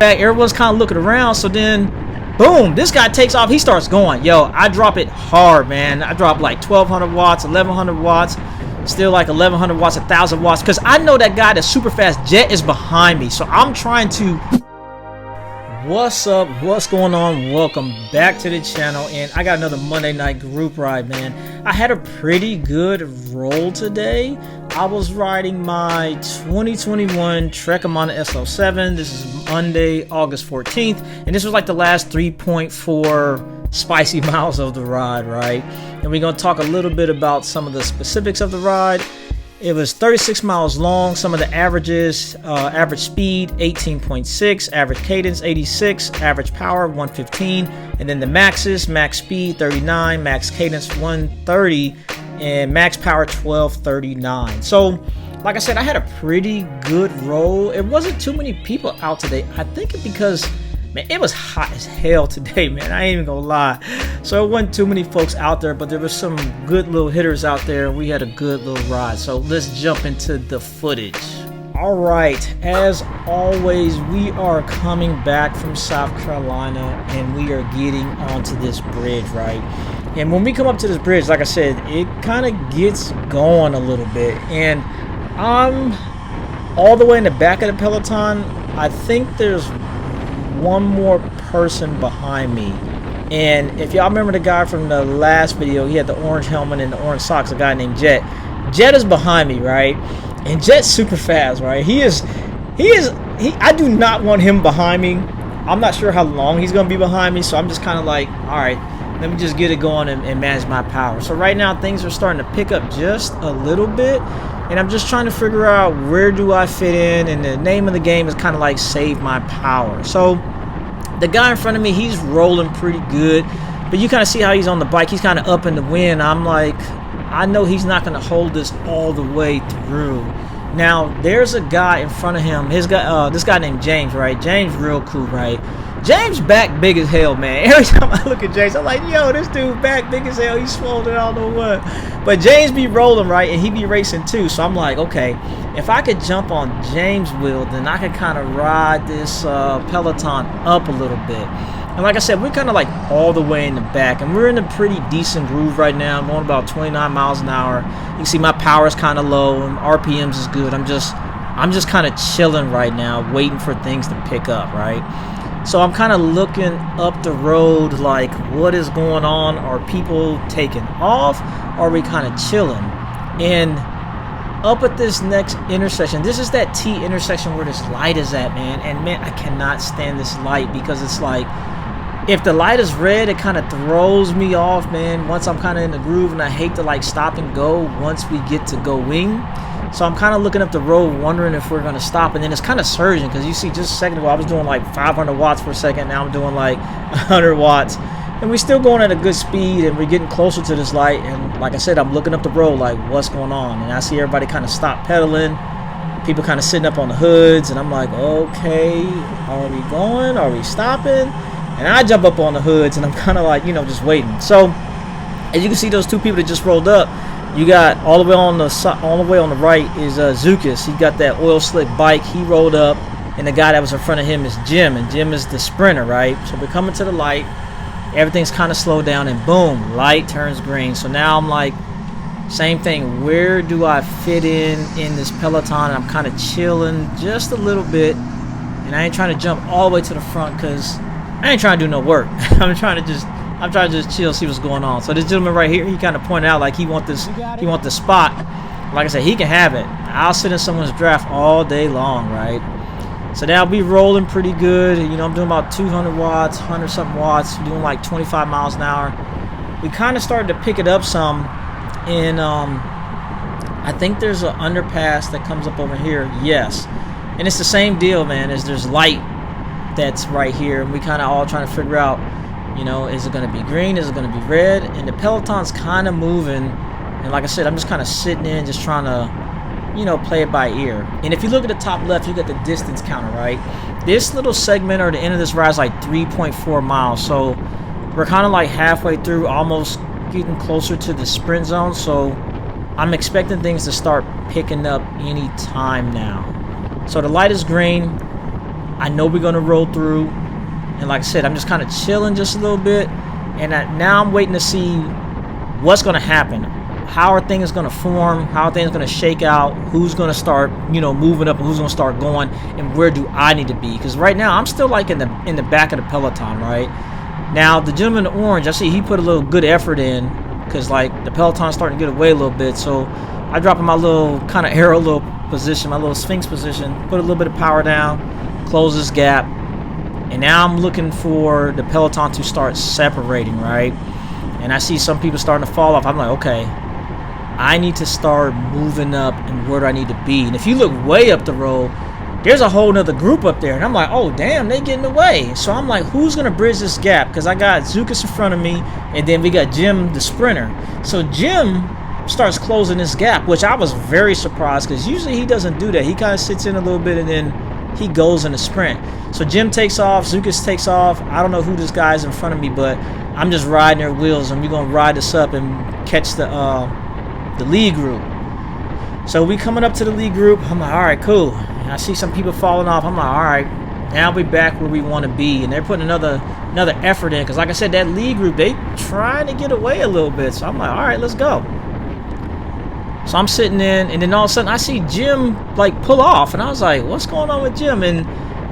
back. Everyone's kind of looking around. So then, boom, this guy takes off. He starts going. Yo, I drop it hard, man. I drop like 1200 watts, 1100 watts, still like 1100 watts, 1000 watts. Because I know that guy that's super fast jet is behind me. So I'm trying to... What's up? What's going on? Welcome back to the channel. And I got another Monday night group ride, man. I had a pretty good roll today. I was riding my 2021 Trek SL7. This is Monday, August 14th, and this was like the last 3.4 spicy miles of the ride, right? And we're gonna talk a little bit about some of the specifics of the ride. It was 36 miles long. Some of the averages: average speed 18.6, average cadence 86, average power 115, and then the maxes: max speed 39, max cadence 130, and max power 1239. So like I said, I had a pretty good roll. It wasn't too many people out today. I think it's because, man, it was hot as hell today, man. I ain't even gonna lie. So it wasn't too many folks out there, but there was some good little hitters out there, and we had a good little ride. So let's jump into the footage. All right, as always, we are coming back from South Carolina, and we are getting onto this bridge, right? And when we come up to this bridge, like I said, it kind of gets going a little bit, and I'm all the way in the back of the peloton. I think there's one more person behind me, and if y'all remember the guy from the last video, he had the orange helmet and the orange socks, a guy named Jet. Jet is behind me, right? And Jet's super fast, right? I do not want him behind me. I'm not sure how long he's gonna be behind me, so I'm just kind of like, all right, let me just get it going and manage my power. So right now things are starting to pick up just a little bit, and I'm just trying to figure out where do I fit in, and the name of the game is kind of like save my power. So the guy in front of me, he's rolling pretty good, but you kind of see how he's on the bike. He's kind of up in the wind. I'm like, I know he's not going to hold this all the way through. Now there's a guy in front of him, this guy named James, right? James real cool, right? James back big as hell, man. Every time I look at James, I'm like, yo, this dude back big as hell. He's swollen, I don't know what. But James be rolling, right? And he be racing too. So I'm like, okay, if I could jump on James' wheel, then I could kind of ride this peloton up a little bit. And like I said, we're kind of like all the way in the back, and we're in a pretty decent groove right now. I'm going about 29 miles an hour. You can see my power is kind of low, and RPMs is good. I'm just kind of chilling right now, waiting for things to pick up, right? So I'm kind of looking up the road like, what is going on? Are people taking off? Are we kind of chilling? And up at this next intersection, this is that T intersection where this light is at, man. And man, I cannot stand this light, because it's like, if the light is red, it kind of throws me off, man, once I'm kind of in the groove, and I hate to like stop and go once we get to going. So I'm kind of looking up the road, wondering if we're going to stop, and then it's kind of surging, because you see, just a second ago I was doing like 500 watts per second, now I'm doing like 100 watts, and we're still going at a good speed, and we're getting closer to this light. And like I said, I'm looking up the road like, what's going on? And I see everybody kind of stop pedaling, people kind of sitting up on the hoods, and I'm like, okay, are we going? Are we stopping? And I jump up on the hoods, and I'm kind of like, you know, just waiting. So as you can see, those two people that just rolled up, you got all the way on the right is Zukas. He got that oil slick bike. He rolled up, and the guy that was in front of him is Jim, and Jim is the sprinter, right? So we're coming to the light. Everything's kind of slowed down, and boom, light turns green. So now I'm like, same thing. Where do I fit in this peloton? And I'm kind of chilling just a little bit, and I ain't trying to jump all the way to the front, because I ain't trying to do no work. I'm trying to just chill, see what's going on. So this gentleman right here, he kind of pointed out like he want the spot. Like I said, he can have it. I'll sit in someone's draft all day long, right? So now we rolling pretty good. You know, I'm doing about 200 watts, 100 something watts, doing like 25 miles an hour. We kind of started to pick it up some, and I think there's an underpass that comes up over here. Yes, and it's the same deal, man. There's light that's right here, and we kind of all trying to figure out, you know, is it going to be green, is it going to be red? And the peloton's kind of moving, and like I said, I'm just kind of sitting in, just trying to, you know, play it by ear. And if you look at the top left, you got the distance counter, right? This little segment, or the end of this ride, is like 3.4 miles, so we're kind of like halfway through, almost getting closer to the sprint zone. So I'm expecting things to start picking up any time now. So the light is green. I know we're gonna roll through, and like I said, I'm just kind of chilling just a little bit, and now I'm waiting to see what's gonna happen. How are things gonna form? How are things gonna shake out? Who's gonna start, you know, moving up, and who's gonna start going, and where do I need to be? Because right now I'm still like in the back of the peloton, right? Now the gentleman in orange, I see he put a little good effort in, because like the peloton's starting to get away a little bit. So I drop in my little kind of arrow little position, my little sphinx position, put a little bit of power down, close this gap, and now I'm looking for the peloton to start separating, right? And I see some people starting to fall off. I'm like, okay, I need to start moving up, and where do I need to be? And if you look way up the road, there's a whole nother group up there, and I'm like, oh damn, they getting away. So I'm like, who's gonna bridge this gap? Because I got Zukas in front of me, and then we got Jim the sprinter. So Jim starts closing this gap, which I was very surprised, because usually he doesn't do that. He kind of sits in a little bit and then he goes in the sprint. So Jim takes off, Zukas takes off. I don't know who this guy is in front of me, but I'm just riding their wheels, and we're gonna ride this up and catch the lead group. So we coming up to the lead group. I'm like, all right, cool. And I see some people falling off. I'm like, all right, now we back where we want to be. And they're putting another effort in, because like I said, that lead group, they trying to get away a little bit. So I'm like, all right, let's go. So I'm sitting in, and then all of a sudden I see Jim like pull off, and I was like, what's going on with Jim? And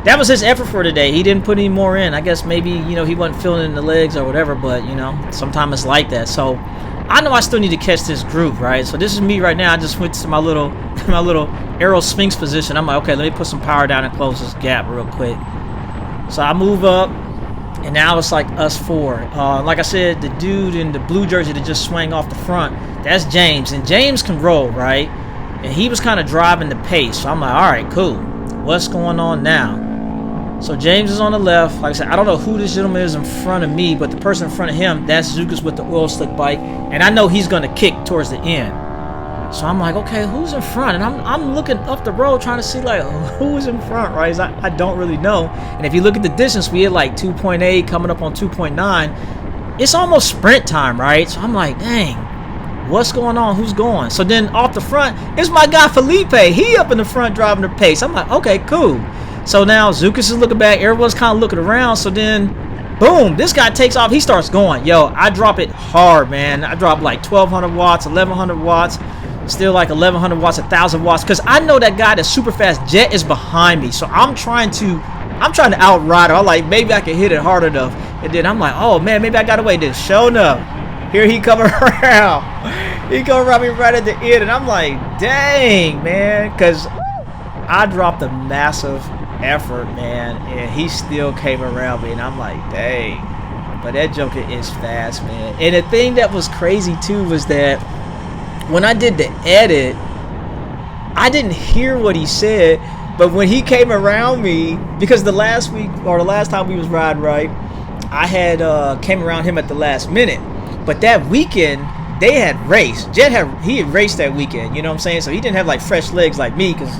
that was his effort for today. He didn't put any more in. I guess maybe, you know, he wasn't feeling it in the legs or whatever, but you know, sometimes it's like that. So I know I still need to catch this group, right? So this is me right now. I just went to my little arrow sphinx position. I'm like, okay, let me put some power down and close this gap real quick. So I move up, and now it's like us four. Like I said, the dude in the blue jersey that just swang off the front, that's James. And James can roll, right? And he was kind of driving the pace. So I'm like, all right, cool. What's going on now? So James is on the left. Like I said, I don't know who this gentleman is in front of me, but the person in front of him, that's Zukas with the oil slick bike. And I know he's going to kick towards the end. So I'm like, okay, who's in front? And I'm looking up the road trying to see like who's in front, right? I don't really know. And if you look at the distance, we had like 2.8 coming up on 2.9. It's almost sprint time, right? So I'm like, dang, what's going on? Who's going? So then off the front, it's my guy Felipe. He up in the front driving the pace. I'm like, okay, cool. So now Zukas is looking back. Everyone's kind of looking around. So then, boom, this guy takes off. He starts going. Yo, I drop it hard, man. I drop like 1,200 watts, 1,100 watts. Still like 1,100 watts, 1,000 watts. Because I know that guy, that super fast jet, is behind me. So I'm trying to outride him. I'm like, maybe I can hit it hard enough. And then I'm like, oh, man, maybe I got away. Then sure enough, here he coming around. He coming around me right at the end. And I'm like, dang, man. Because I dropped a massive effort, man, and he still came around me, and I'm like, dang. But that joker is fast, man. And the thing that was crazy too was that when I did the edit, I didn't hear what he said, but when he came around me, because the last week or the last time we was riding, right, I had came around him at the last minute, but that weekend they had raced. He had raced that weekend, you know what I'm saying? So he didn't have like fresh legs like me, because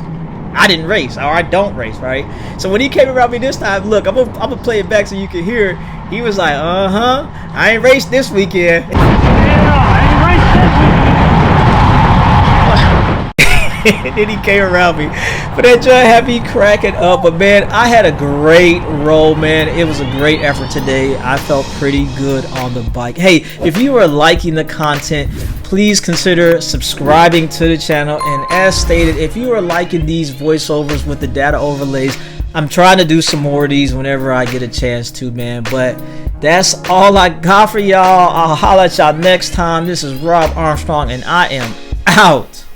I didn't race, or I don't race, right? So when he came around me this time, look, I'm gonna play it back so you can hear. He was like, I ain't raced this weekend. Yeah, I ain't raced this weekend. And then he came around me. But that joint had me cracking up. But man, I had a great roll, man. It was a great effort today. I felt pretty good on the bike. Hey, if you are liking the content, please consider subscribing to the channel. And as stated, if you are liking these voiceovers with the data overlays, I'm trying to do some more of these whenever I get a chance to, man. But that's all I got for y'all. I'll holler at y'all next time. This is Robb Armstrong, and I am out.